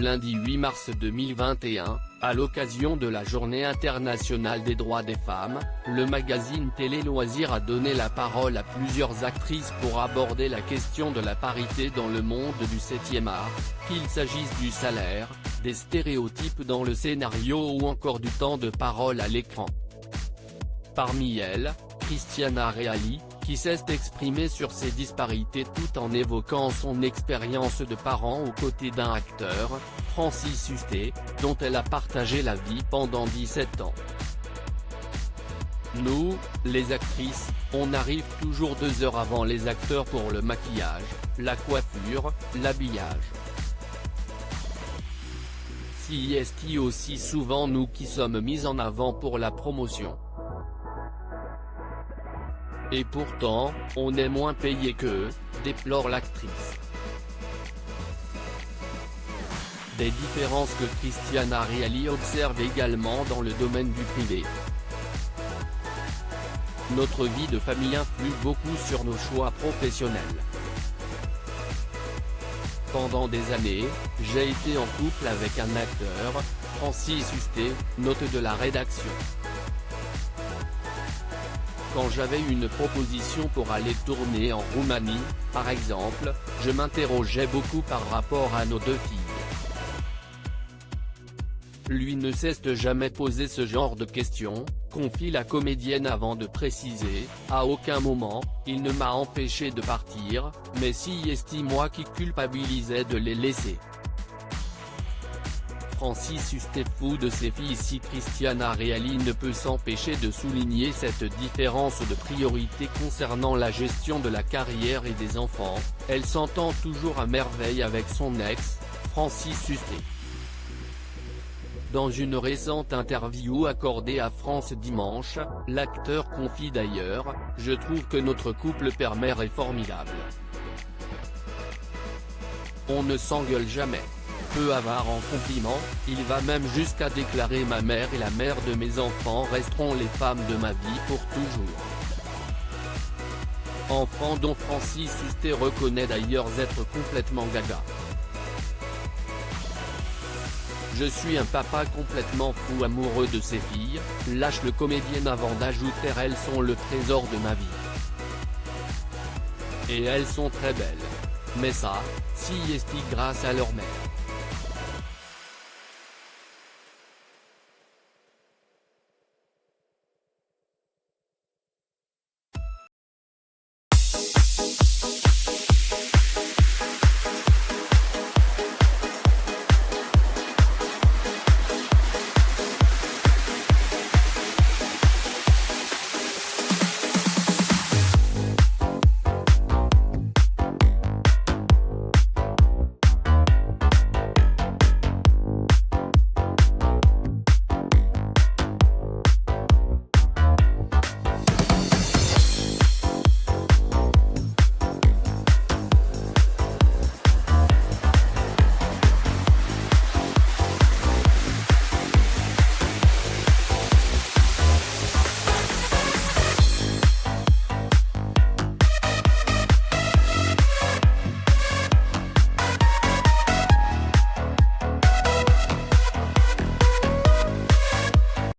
lundi 8 mars 2021, à l'occasion de la Journée internationale des droits des femmes, le magazine Télé Loisirs a donné la parole à plusieurs actrices pour aborder la question de la parité dans le monde du 7e art, qu'il s'agisse du salaire, des stéréotypes dans le scénario ou encore du temps de parole à l'écran. Parmi elles, Christiana Reali, qui s'est exprimée sur ces disparités tout en évoquant son expérience de parent aux côtés d'un acteur, Francis Hustet, dont elle a partagé la vie pendant 17 ans. Nous, les actrices, on arrive toujours 2 heures avant les acteurs pour le maquillage, la coiffure, l'habillage. Si est aussi souvent nous qui sommes mis en avant pour la promotion. Et pourtant, on est moins payé qu'eux, déplore l'actrice. Des différences que Christiana Reali observe également dans le domaine du privé. Notre vie de famille influe beaucoup sur nos choix professionnels. Pendant des années, j'ai été en couple avec un acteur, Francis Hustet, note de la rédaction. Quand j'avais une proposition pour aller tourner en Roumanie, par exemple, je m'interrogeais beaucoup par rapport à nos 2 filles. Lui ne s'est jamais posé ce genre de questions, confie la comédienne avant de préciser, à aucun moment, il ne m'a empêché de partir, mais si est moi qui culpabilisais de les laisser. Francis Hustet fou de ses filles. Si Christiana Reali ne peut s'empêcher de souligner cette différence de priorité concernant la gestion de la carrière et des enfants, elle s'entend toujours à merveille avec son ex, Francis Hustet. Dans une récente interview accordée à France Dimanche, l'acteur confie d'ailleurs « Je trouve que notre couple père-mère est formidable. On ne s'engueule jamais. Peu avare en compliments, il va même jusqu'à déclarer « Ma mère et la mère de mes enfants resteront les femmes de ma vie pour toujours ». Enfant dont Francis Hustet reconnaît d'ailleurs être complètement gaga. Je suis un papa complètement fou amoureux de ses filles, lâche le comédien avant d'ajouter « Elles sont le trésor de ma vie. Et elles sont très belles. Mais ça, si est grâce à leur mère.